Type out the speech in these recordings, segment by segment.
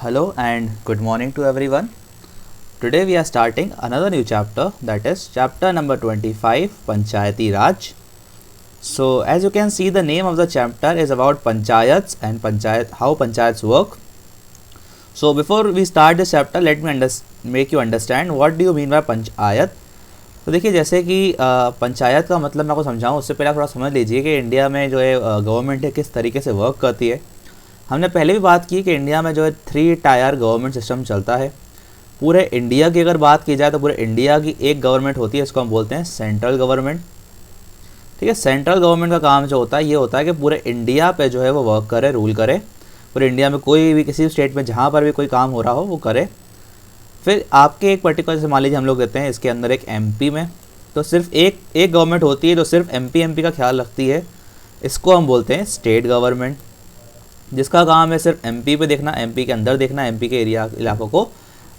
Hello and good morning to everyone. Today we are starting another new chapter, that is chapter number 25, Panchayati Raj. So as you can see, the name of the chapter is about panchayats and how panchayats work. So before we start this chapter, let me make you understand what do you mean by panchayat. तो देखिए, जैसे कि पंचायत का मतलब मैं आपको समझाऊँ उससे पहले आप थोड़ा समझ लीजिए कि इंडिया में जो है गवर्नमेंट है किस तरीके से वर्क करती है। हमने पहले भी बात की कि इंडिया में जो है 3 टायर गवर्नमेंट सिस्टम चलता है। पूरे इंडिया की अगर बात की जाए तो पूरे इंडिया की एक गवर्नमेंट होती है, इसको हम बोलते हैं सेंट्रल गवर्नमेंट। ठीक है, सेंट्रल गवर्नमेंट का काम जो होता है ये होता है कि पूरे इंडिया पे जो है वो वर्क करे, रूल करे। पूरे इंडिया में कोई भी किसी स्टेट में जहाँ पर भी कोई काम हो रहा हो वो करे। फिर आपके एक पर्टिकुलर, जैसे मान लीजिए हम लोग देते हैं इसके अंदर एक एमपी में, तो सिर्फ एक गवर्नमेंट होती है जो सिर्फ एमपी का ख्याल रखती है। इसको हम बोलते हैं स्टेट गवर्नमेंट, जिसका काम है सिर्फ एमपी पे देखना, एमपी के अंदर देखना, एमपी के इलाकों को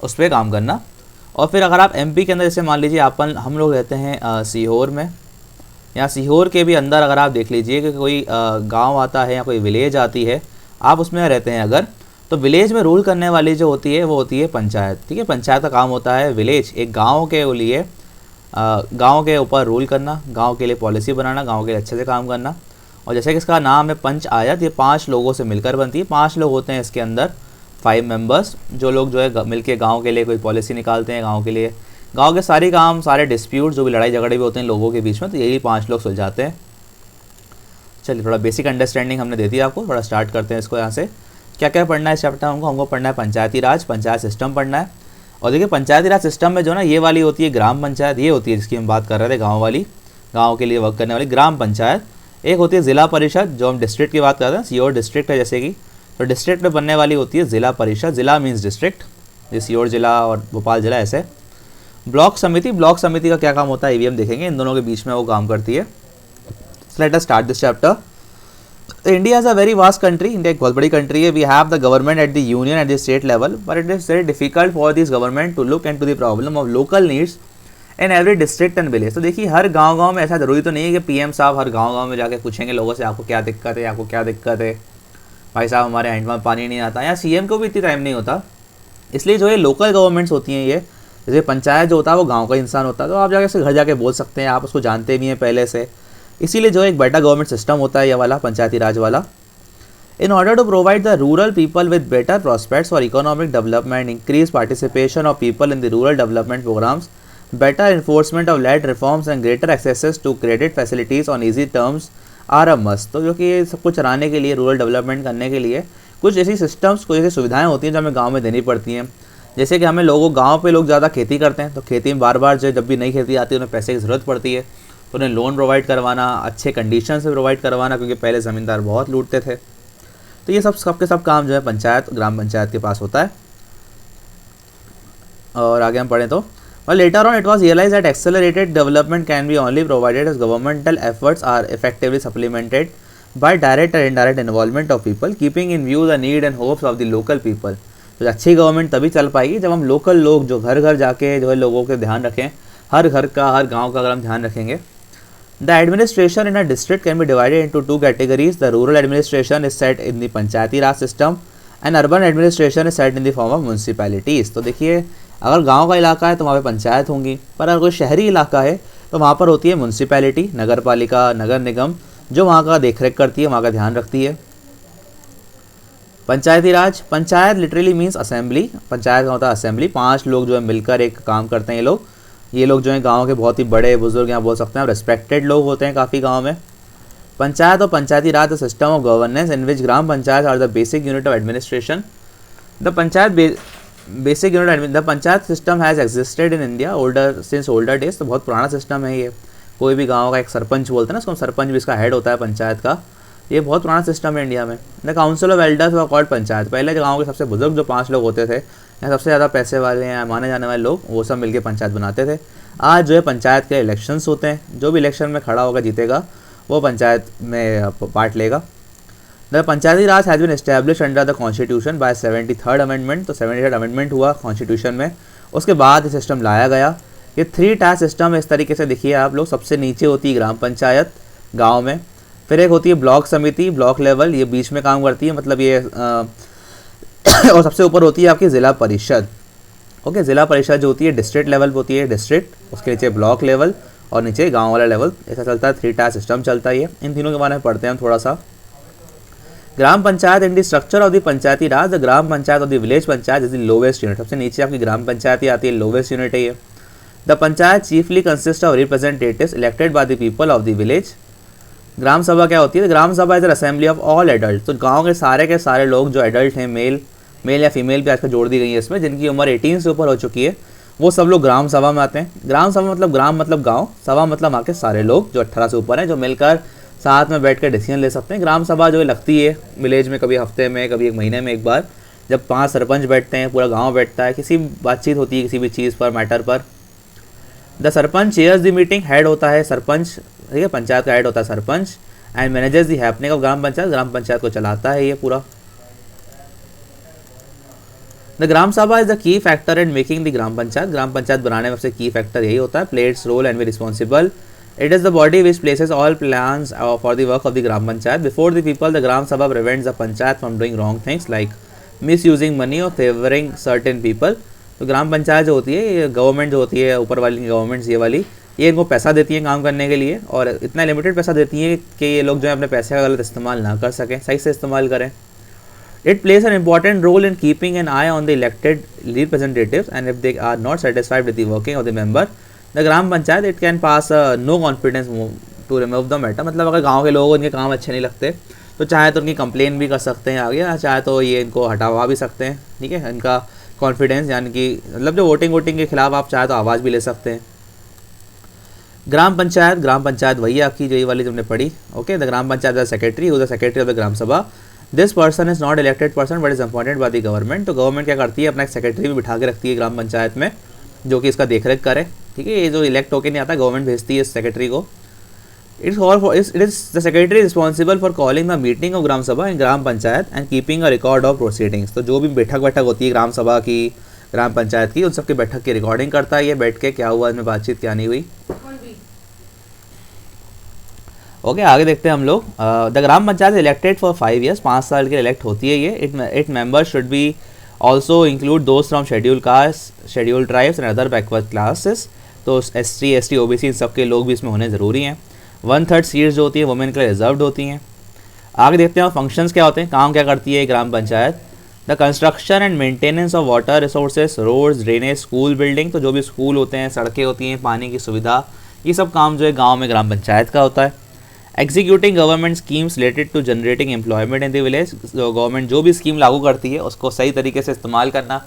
उस पर काम करना। और फिर अगर आप एमपी के अंदर, जैसे मान लीजिए हम लोग रहते हैं सीहोर में, या सीहोर के भी अंदर अगर आप देख लीजिए कि कोई गांव आता है या कोई विलेज आती है, आप उसमें रहते हैं अगर, तो विलेज में रूल करने वाली जो होती है वो होती है पंचायत। ठीक है, पंचायत का काम होता है विलेज, एक गाँव के लिए गाँव के ऊपर रूल करना, गाँव के लिए पॉलिसी बनाना, गाँव के लिए अच्छे से काम करना। और जैसे कि इसका नाम है पंचायत, ये 5 लोगों से मिलकर बनती है। 5 लोग होते हैं इसके अंदर, 5 मेंबर्स, जो लोग जो है मिलके गांव के लिए कोई पॉलिसी निकालते हैं, गांव के लिए, गांव के सारे काम, सारे डिस्प्यूट, जो भी लड़ाई झगड़े भी होते हैं लोगों के बीच में, तो यही 5 लोग सुलझाते हैं। चलिए, थोड़ा बेसिक अंडरस्टैंडिंग हमने दे दी आपको, थोड़ा स्टार्ट करते हैं इसको। यहाँ से क्या क्या पढ़ना है इस चैप्टर में हमको पढ़ना है पंचायती राज, पंचायत सिस्टम पढ़ना है। और देखिए, पंचायती राज सिस्टम में जो ना ये वाली होती है ग्राम पंचायत, ये होती है जिसकी हम बात कर रहे थे, गाँव वाली, गाँव के लिए वर्क करने वाली ग्राम पंचायत। एक होती है ज़िला परिषद, जो हम डिस्ट्रिक्ट की बात करते हैं, सीहोर डिस्ट्रिक्ट है जैसे कि, तो डिस्ट्रिक्ट में बनने वाली होती है ज़िला परिषद। ज़िला मीन्स डिस्ट्रिक्ट, जैसे सीहोर ज़िला और भोपाल ज़िला ऐसे। ब्लॉक समिति, ब्लॉक समिति का क्या काम होता है ये भी हम देखेंगे, इन दोनों के बीच में वो काम करती है। Let us start this chapter. India is a very vast country, India एक बहुत बड़ी कंट्री है। We have the government at the union at the state level, but it is very difficult for this government to look into the problem of local needs in every district and village. तो देखिए, हर गांव में ऐसा ज़रूरी तो नहीं है कि पीएम साहब हर गांव में जाके पूछेंगे लोगों से, आपको क्या दिक्कत है, आपको क्या दिक्कत है, भाई साहब हमारे हैंड में पानी नहीं आता, या सीएम को भी इतनी टाइम नहीं होता। इसलिए जो है लोकल गवर्नमेंट्स होती हैं, ये जैसे पंचायत जो होता है वो गाँव का इंसान होता है, तो आप जाके उसके घर जाके बोल सकते हैं, आप उसको जानते भी हैं पहले से। इसीलिए जो एक बेटर गवर्नमेंट सिस्टम होता है ये वाला पंचायती राज वाला। In order to provide the rural people with better prospects for economic development, increased participation of people in the rural development programs, better enforcement of land reforms and greater access to credit facilities on easy terms are a must। तो जो कि ये सब कुछ चलाने के लिए, rural development करने के लिए कुछ ऐसी सिस्टम्स, कुछ ऐसी सुविधाएं होती हैं जो हमें गांव में देनी पड़ती हैं। जैसे कि हमें गांव पे लोग ज़्यादा खेती करते हैं, तो खेती में बार बार जो जब भी नई खेती आती है उन्हें पैसे की ज़रूरत पड़ती है, तो उन्हें लोन प्रोवाइड करवाना, अच्छे कंडीशन से प्रोवाइड करवाना, क्योंकि पहले ज़मींदार बहुत लूटते थे। तो ये सबके सब काम जो है पंचायत, ग्राम पंचायत के पास होता है। और आगे हम पढ़ें तो later on it was realised that accelerated development can be only provided as governmental efforts are effectively supplemented by direct and indirect involvement of people, keeping in view the need and hopes of the local people. तो अच्छी government तभी चल पाएगी जब हम local लोग जो घर घर जाके जो है लोगों के ध्यान रखें, हर घर का, हर गाँव का अगर हम ध्यान रखेंगे। The administration in a district can be divided into 2 categories. The rural administration is set in the Panchayati Raj system and urban administration is set in the form of municipalities। तो देखिए, अगर गांव का इलाका है तो वहाँ पे पंचायत होंगी, पर अगर कोई शहरी इलाका है तो वहाँ पर होती है म्यूनसिपैलिटी, नगर पालिका, नगर निगम, जो वहाँ का देखरेख करती है, वहाँ का ध्यान रखती है। Panchayati Raj, panchayat literally means assembly, panchayat का होता है असेंबली, 5 लोग जो है मिलकर एक काम करते हैं। ये लोग जो हैं गांव के बहुत ही बड़े बुजुर्ग, यहाँ बोल सकते हैं, रेस्पेक्टेड लोग होते हैं काफ़ी गांव में। पंचायत और Panchayati Raj, the system of governance in which gram panchayat are the basic unit of administration. The panchayat system has existed in India since older days. तो बहुत पुराना सिस्टम है ये। कोई भी गाँव का एक सरपंच बोलते हैं ना, उसको सरपंच भी इसका हेड होता है पंचायत का। ये बहुत पुराना सिस्टम है इंडिया में। The council of elders were called panchayat. पहले गाँव के सबसे बुजुर्ग जो 5 लोग होते थे, या सबसे ज़्यादा पैसे वाले हैं माने जाने वाले लोग, वो सब मिलके पंचायत बनाते थे। आज जो है पंचायत के इलेक्शंस होते हैं, जो भी इलेक्शन में खड़ा होगा जीतेगा वो पंचायत में पार्ट लेगा। The Panchayati raj has been establish under the constitution by 73rd amendment. तो 73rd अमेंडमेंट हुआ कॉन्स्टिट्यूशन में, उसके बाद ये सिस्टम लाया गया। ये 3 टायर सिस्टम है इस तरीके से, देखिए आप लोग, सबसे नीचे होती है ग्राम पंचायत गाँव में, फिर एक होती है ब्लॉक समिति, ब्लॉक लेवल, ये बीच में काम करती है, मतलब ये और सबसे ऊपर होती है आपकी ज़िला परिषद। ओके, ज़िला परिषद जो होती है डिस्ट्रिक्ट लेवल पर होती है, डिस्ट्रिक्ट, उसके नीचे ब्लॉक लेवल और नीचे गांव वाला लेवल, ऐसा चलता है, 3 टायर सिस्टम चलता है ये। इन तीनों के बारे में पढ़ते हैं हम थोड़ा सा। Gram panchayat in the structure of the Panchayati Raj, the gram panchayat of the village panchayat is the lowest unit. सबसे नीचे आपकी ग्राम पंचायत आती है, लोवेस्ट यूनिट है ये। The panchayat chiefly consist of representatives elected by the people of the village. Gram sabha क्या होती है? Gram sabha is assembly of all adult. तो गाँव के सारे लोग जो एडल्ट हैं, मेल या फीमेल भी आजकल जोड़ दी गई है इसमें, जिनकी उम्र 18 से ऊपर हो चुकी है, वो सब लोग ग्राम सभा में आते हैं। ग्राम सभा मतलब ग्राम मतलब गांव, सभा मतलब वहाँ के सारे लोग जो 18 से ऊपर हैं, जो मिलकर साथ में बैठ कर डिसीजन ले सकते हैं। ग्राम सभा जो लगती है विलेज में, कभी हफ्ते में, कभी 1 महीने में एक बार, जब 5 सरपंच बैठते हैं, पूरा गाँव बैठता है, किसी बातचीत होती है किसी भी चीज़ पर, मैटर पर। The sarpanch chairs the meeting, head होता है सरपंच, ठीक है, पंचायत का हेड होता है sarpanch. And managers the happening of gram panchayat को चलाता है ये पूरा। The gram sabha is the key factor in making the gram panchayat बनाने में सबसे की फैक्टर यही होता है। Play its role and be responsible. It is the body which places all plans for the work of the gram panchayat before the people. The gram sabha prevents the panchayat from doing wrong things like miss using money और favouring certain people. तो ग्राम पंचायत जो होती है, ये government जो होती है, ऊपर वाली गवर्नमेंट्स ये वाली, ये इनको पैसा देती है काम करने के लिए, और इतना लिमिटेड पैसा देती है कि ये लोग जो है अपने पैसे का गलत इस्तेमाल ना कर सकें, सही से इस्तेमाल करें। It plays an important role in keeping an eye on the elected representatives, and if they are not satisfied with the working of the member, the Gram Panchayat, it can pass a no confidence to remove the matter। मतलब अगर गांव के लोगों को इनके काम अच्छे नहीं लगते तो चाहे तो उनकी कंप्लेन भी कर सकते हैं आगे, चाहे तो ये इनको हटावा भी सकते हैं, ठीक है। इनका कॉन्फिडेंस यानी कि मतलब जो वोटिंग के खिलाफ आप चाहे तो आवाज़ भी ले सकते हैं। ग्राम पंचायत वही है आपकी जो ये वाली तुमने पढ़ी। Okay, the gram panchayat the secretary of the gram sabha. This person is not elected person but is appointed by the government. तो गवर्नमेंट क्या करती है, अपना एक सेक्रेटरी भी बिठा के रखती है ग्राम पंचायत में, जो कि इसका देखरेख करे, ठीक है। ये जो इलेक्ट होकर नहीं आता, गवर्नमेंट भेजती है इस सेक्रेटरी को। It is the secretary responsible for calling the meeting of gram sabha in gram panchayat and keeping a record of proceedings. तो जो भी बैठक होती है ग्राम सभा की, ग्राम पंचायत की, उन सबकी बैठक की रिकॉर्डिंग करता है ये बैठ के, क्या हुआ इनमें बातचीत, क्या नहीं हुई। ओके, आगे देखते हैं हम लोग। The gram panchayat elected for 5 years, 5 साल के इलेक्ट होती है ये। It members should be also include those from schedule caste, schedule tribes and other backward classes. तो SC ST OBC इन सबके लोग भी इसमें होने ज़रूरी हैं। 1/3 सीट्स जो होती हैं वुमेन के लिए रिजर्व्ड होती हैं। आगे देखते हैं फंक्शंस क्या होते हैं, काम क्या करती है gram panchayat. The construction and maintenance of water resources, roads, drainage, school building. तो जो भी स्कूल होते हैं, सड़कें होती हैं, पानी की सुविधा, ये सब काम जो है गाँव में ग्राम पंचायत का होता है। Executing government schemes related to generating employment in the village. Government जो भी स्कीम लागू करती है उसको सही तरीके से इस्तेमाल करना।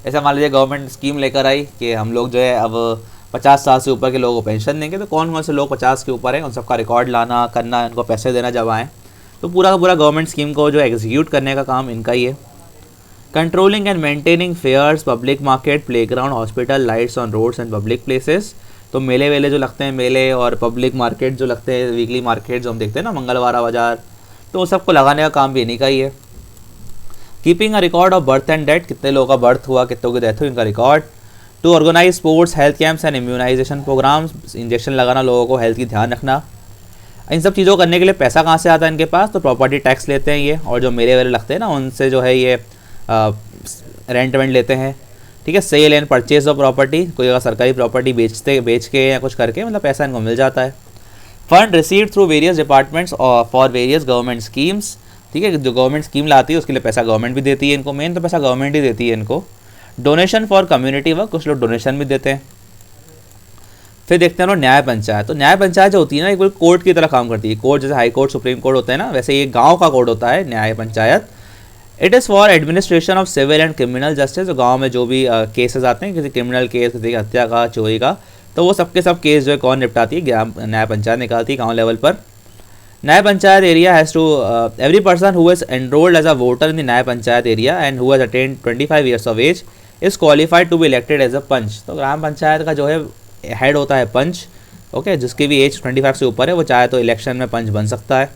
ऐसा मान लीजिए गवर्नमेंट स्कीम लेकर आई कि हम लोग जो है अब 50 साल से ऊपर के लोगों को पेंशन देंगे, तो कौन कौन से लोग 50 के ऊपर हैं उन सबका रिकॉर्ड लाना करना, उनको पैसे देना जब आएँ। तो पूरा का पूरा गवर्नमेंट स्कीम को जो एग्जीक्यूट करने का काम इनका ही है। Controlling and maintaining fairs, public market, playground, hospital, lights on roads and public places. तो मेले वेले जो लगते हैं, मेले और पब्लिक मार्केट जो लगते हैं, वीकली मार्केट जो हम देखते हैं ना, मंगलवार बाजार, तो वो सबको लगाने का काम भी इन्हीं का ही है। Keeping a record of birth and death, कितने लोगों का बर्थ हुआ, कितनों की डेथ हुई, इनका record. To organise sports, health camps and immunisation programmes, injection लगाना, लोगों को हेल्थ की ध्यान रखना। इन सब चीज़ों करने के लिए पैसा कहाँ से आता है इनके पास, तो प्रॉपर्टी टैक्स लेते हैं ये, और जो मेले वेले लगते हैं ना उनसे जो है ये रेंट वेंट लेते हैं, ठीक है। Sale and purchase of property, कोई अगर सरकारी प्रॉपर्टी बेच के या कुछ करके मतलब पैसा इनको मिल जाता है। Fund receive through various departments for various government schemes, ठीक है। जो गवर्नमेंट स्कीम लाती है उसके लिए पैसा गवर्नमेंट भी देती है इनको, मेन तो पैसा गवर्नमेंट ही देती है इनको। डोनेशन फॉर कम्युनिटी वर्क, कुछ लोग डोनेशन भी देते हैं। फिर देखते हैं लोग न्याय पंचायत। तो न्याय पंचायत जो होती है ना, एक कोर्ट की तरह काम करती है। कोर्ट जैसे हाई कोर्ट, सुप्रीम कोर्ट होता है ना, वैसे ये गाँव का कोर्ट होता है Nyaya Panchayat. It is for administration of civil and criminal justice. तो गांव में जो भी केसेस आते हैं, किसी क्रिमिनल केस, किसी की हत्या का, चोरी का, तो वो सबके सब केस जो है कौन निपटाती है, न्याय पंचायत निकालती है गांव लेवल पर। Nyaya panchayat area has to every person who is enrolled as a voter in the न्याय panchayat area and who has attend 25 years of age is qualified to be elected as a panch. तो ग्राम पंचायत का जो है हेड होता है पंच, ओके, जिसकी भी एज 25 से ऊपर है वो चाहे तो इलेक्शन में पंच बन सकता है।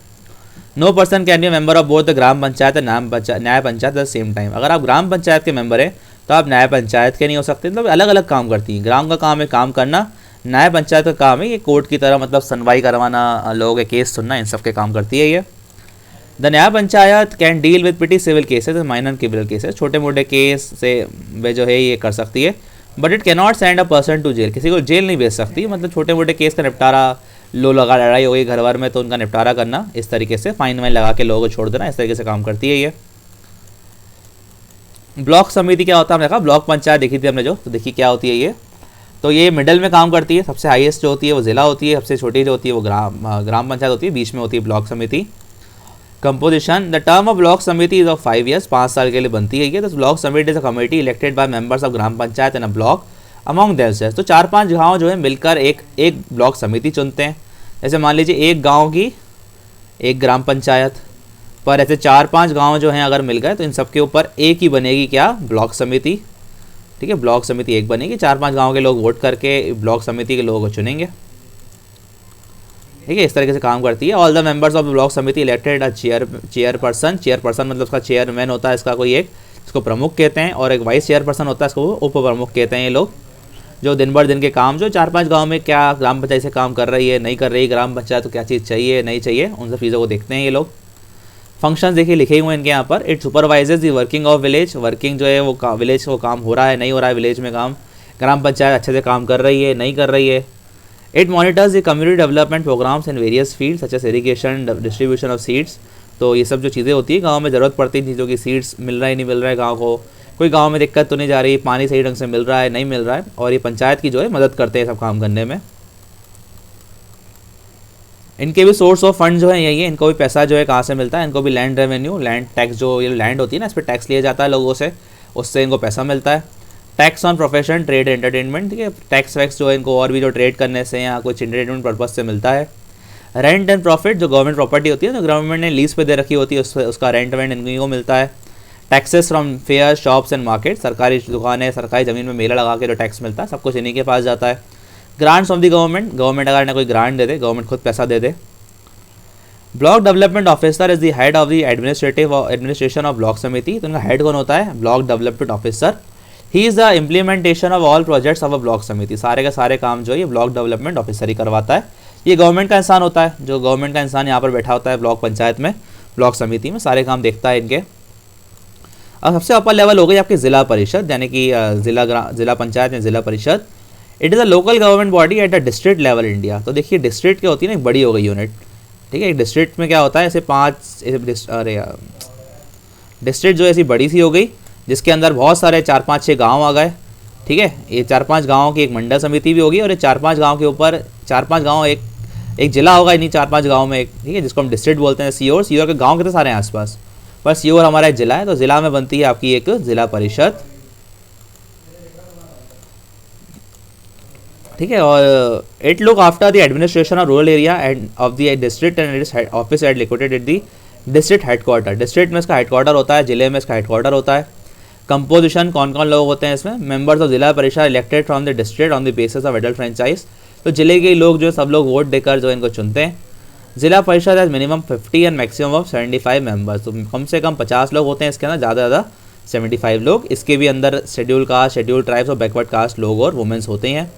No person can be member of both the gram panchayat and nyaya panchayat at the same time. अगर आप ग्राम पंचायत के मेंबर हैं तो आप न्याय पंचायत के नहीं हो सकते। मतलब अलग अलग काम करती हैं। ग्राम का काम है काम करना, न्याय पंचायत का काम है ये कोर्ट की तरह मतलब सुनवाई करवाना, लोगों के केस सुनना, इन सब के काम करती है ये। द न्याय Panchayat can deal with petty civil cases and minor criminal cases, छोटे मोटे केस से वे जो है ये कर सकती है, but it can not send a person to jail, किसी को जेल नहीं भेज सकती, मतलब छोटे मोटे केस का निपटारा, लो लगा लड़ाई हो गई घर भर में तो उनका निपटारा करना, इस तरीके से फाइन वाइन लगा के लोगों को छोड़ देना, इस तरीके से काम करती है ये। ब्लॉक समिति क्या होता है हमने देखा, ब्लॉक पंचायत देखी थी हमने जो, तो देखिए क्या होती है ये, तो ये मिडल में काम करती है, सबसे हाईएस्ट जो होती है वो जिला होती है, सबसे छोटी जो होती है वो ग्राम पंचायत होती है, बीच में होती है ब्लॉक समिति। Composition, the term of block समिति इज ऑफ 5 years, 5 साल के लिए बनती है ये। तो ब्लॉक समिति is a committee elected by members of gram panchayat in a block among themselves, तो 4-5 गाँव जो है मिलकर एक ब्लॉक समिति चुनते हैं। जैसे मान लीजिए एक गाँव की एक ग्राम पंचायत, पर ऐसे 4-5 गाँव जो हैं अगर मिल गए तो इन सबके ऊपर एक ही बनेगी क्या, ब्लॉक समिति। ठीक है, ब्लॉक समिति एक बनेगी, 4-5 गाँव के लोग वोट करके ब्लॉक समिति के लोगों को चुनेंगे। ठीक है, इस तरीके से काम करती है। All the members of block समिति इलेक्टेड अ चेयरपर्सन मतलब उसका चेयरमैन होता है इसका कोई एक, इसको प्रमुख कहते हैं, और एक वाइस चेयरपर्सन होता है, इसको उप प्रमुख कहते हैं। ये लोग जो दिन भर दिन के काम जो 4-5 गांव में क्या ग्राम पंचायत से काम कर रही है नहीं कर रही ग्राम पंचायत, तो क्या चीज़ चाहिए नहीं चाहिए, उन सब चीज़ों को देखते हैं ये लोग। फंक्शंस देखिए लिखे हुए हैं इनके यहाँ पर, it supervises the working of village, working जो है वो विलेज को काम हो रहा है नहीं हो रहा है, विलेज में काम, ग्राम पंचायत अच्छे से काम कर रही है नहीं कर रही है। It monitors the community development programmes in various fields such as irrigation, distribution of seeds, तो ये सब जो चीज़ें होती है गांव में ज़रूरत पड़ती है चीज़ों की, सीड्स मिल रहा है नहीं मिल रहा है गांव को, कोई गांव में दिक्कत तो नहीं जा रही, पानी सही ढंग से मिल रहा है नहीं मिल रहा है, और ये पंचायत की जो है मदद करते हैं सब काम करने में। इनके भी सोर्स ऑफ फंड जो है यही है, इनको भी पैसा जो है कहाँ से मिलता है, इनको भी लैंड रेवेन्यू, लैंड टैक्स, जो ये लैंड होती है ना इस पर टैक्स लिया जाता है लोगों से, उससे इनको पैसा मिलता है। Tax on profession, trade, entertainment, ठीक है, टैक्स वैक्स जो है इनको और भी जो ट्रेड करने से या कुछ एंटरटेनमेंट पर्पज से मिलता है। रेंट एंड प्रॉफिट, जो गवर्नमेंट प्रॉपर्टी होती है, जो गवर्नमेंट ने लीज पे दे रखी होती है उसका रेंट वेंट इनको मिलता है। Taxes from fair, shops and market, सरकारी दुकानें, सरकारी ज़मीन में मेला लगा के जो टैक्स मिलता है सब कुछ इन्हीं के पास जाता है। Grants of the government, government अगर इन्हें कोई ग्रांट दे दे, गवर्नमेंट खुद पैसा दे दे। Block development officer is the head of the administration of block samiti, तो इनका हेड कौन होता है, block development officer. He is the implementation of all projects of a block samiti, सारे के सारे काम जो है ये ब्लॉक डेवलपमेंट ऑफिसर ही करवाता है। ये गवर्नमेंट का इंसान होता है, जो गवर्नमेंट का इंसान यहाँ पर बैठा होता है ब्लॉक पंचायत में, ब्लॉक समिति में सारे काम देखता है इनके। अब सबसे ऊपर लेवल हो गई आपकी जिला परिषद, यानी कि जिला पंचायत या जिला परिषद। It is a local government body at the district level India, तो देखिए डिस्ट्रिक्ट क्या होती है ना, एक बड़ी हो गई यूनिट। ठीक है, एक डिस्ट्रिक्ट में क्या होता है, ऐसे 5 डिस्ट्रिक्ट जो ऐसी बड़ी सी हो गई जिसके अंदर बहुत सारे 4-5-6 गांव आ गए। ठीक है, ये 4-5 गाँव की एक मंडल समिति भी होगी, और ये 4-5 गाँव के ऊपर 4-5 गाँव एक जिला होगा इन्हीं 4-5 गाँव में एक, ठीक है, जिसको हम डिस्ट्रिक्ट बोलते हैं। सीओर के गाँव कितने सारे हैं आसपास, पर सीओर हमारा एक जिला है, तो जिला में बनती है आपकी एक जिला परिषद। ठीक है, और it look after the administration of rural area end of the district and it's office at located at the district headquarter, district में इसका हेडक्वार्टर होता है, जिले में इसका हेडक्वार्टर होता है। कंपोजिशन, कौन कौन लोग होते हैं इसमें, मेंबर्स ऑफ जिला परिषद elected from the district on the basis of adult franchise, तो जिले के लोग जो सब लोग वोट देकर जो इनको चुनते हैं। जिला परिषद है minimum 50 and maximum of 75 members, तो कम से कम 50 लोग होते हैं इसके अंदर, ज़्यादा ज़्यादा 75 लोग। इसके भी अंदर शेड्यूल कास्ट, शेड्यूल ट्राइब्स और बैकवर्ड कास्ट लोग और वुमेंस होते हैं।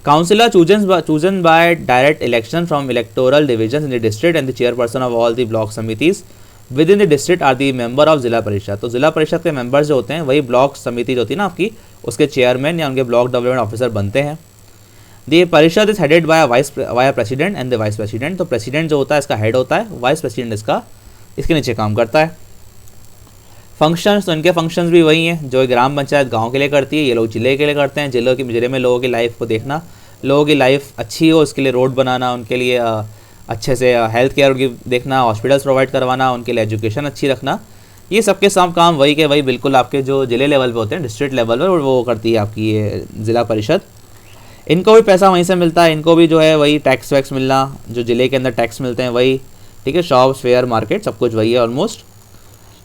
Councillor chosen by direct election from electoral division in the district and the chairperson of all the block samitis within the district are the member of Zila Parishad, तो जिला परिषद के members जो होते हैं वही ब्लॉक समिति जो होती है ना आपकी, उसके चेयरमैन या उनके ब्लॉक डेवलपमेंट ऑफिसर बनते हैं। दी परिषद is headed by via president and the vice president, तो प्रेसिडेंट जो होता है इसका हेड होता है, वाइस प्रेसिडेंट इसके नीचे काम करता है। फंक्शंस, तो इनके फंक्शंस भी वही हैं जो ग्राम पंचायत गांव के लिए करती है, ये लोग जिले के लिए करते हैं। जिले में लोगों की लाइफ को देखना, लोगों की लाइफ अच्छी हो उसके लिए रोड बनाना, उनके लिए अच्छे से हेल्थ केयर उनकी देखना, हॉस्पिटल्स प्रोवाइड करवाना, उनके लिए एजुकेशन अच्छी रखना, ये सबके सब काम वही के वही बिल्कुल आपके जो जिले लेवल पे होते हैं, डिस्ट्रिक्ट लेवल पर, वो करती है आपकी ये जिला परिषद। इनको भी पैसा वहीं से मिलता है, इनको भी जो है वही टैक्स वैक्स मिलना, जो जिले के अंदर टैक्स मिलते हैं वही। ठीक है, शॉप्स, फेयर, मार्केट सब कुछ वही है almost.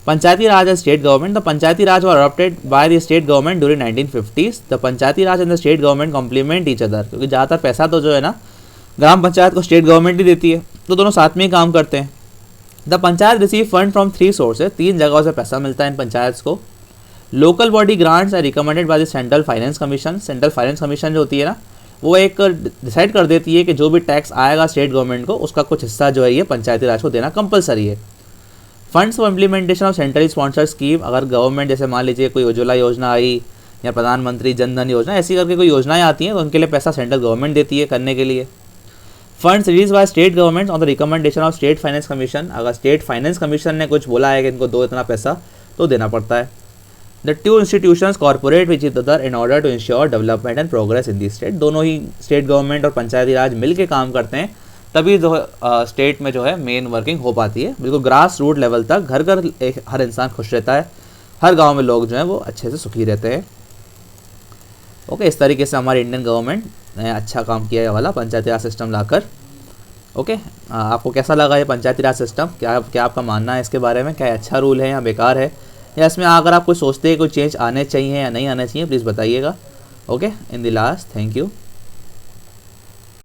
Panchayati Raj and state government, the Panchayati Raj were adopted by the state government during 1950s, the Panchayati Raj and the state government complement each other, क्योंकि ज़्यादातर पैसा तो जो है ना ग्राम पंचायत को स्टेट गवर्नमेंट ही देती है, तो दोनों साथ में ही काम करते हैं। The panchayat receive fund from 3 sources, 3 जगहों से पैसा मिलता है इन पंचायत को। Local body grants are recommended by the central finance commission, central finance commission जो होती है ना वो एक डिसाइड कर देती है कि जो भी टैक्स आएगा स्टेट गवर्नमेंट को उसका कुछ हिस्सा जो है ये पंचायती राज को देना कंपलसरी है। Funds for implementation of centrally sponsored scheme, अगर गवर्नमेंट जैसे मान लीजिए कोई उज्ज्वला योजना आई या प्रधानमंत्री जन धन योजना, ऐसी करके कोई योजनाएं आती हैं तो उनके लिए पैसा सेंट्रल गवर्नमेंट देती है करने के लिए। Funds release by state government on the recommendation of state finance commission, अगर स्टेट फाइनेंस कमीशन ने कुछ बोला है कि इनको दो इतना पैसा तो देना पड़ता है। The two institutions corporate which is other in order to ensure development and progress in the state, दोनों ही स्टेट गवर्नमेंट और पंचायती राज मिल के काम करते हैं तभी जो स्टेट में जो है मेन वर्किंग हो पाती है। बिल्कुल ग्रास रूट लेवल तक घर घर हर इंसान खुश रहता है, हर गांव में लोग जो हैं वो अच्छे से सुखी रहते हैं। ओके, इस तरीके से हमारी इंडियन गवर्नमेंट ने अच्छा काम किया है वाला पंचायती राज सिस्टम लाकर। ओके, आपको कैसा लगा ये पंचायती राज सिस्टम? क्या आपका मानना है इसके बारे में? क्या अच्छा रूल है या बेकार है, या इसमें अगर आप कोई सोचते हैं कोई चेंज आने चाहिए या नहीं आने चाहिए, प्लीज़ बताइएगा। Okay, in the last, thank you.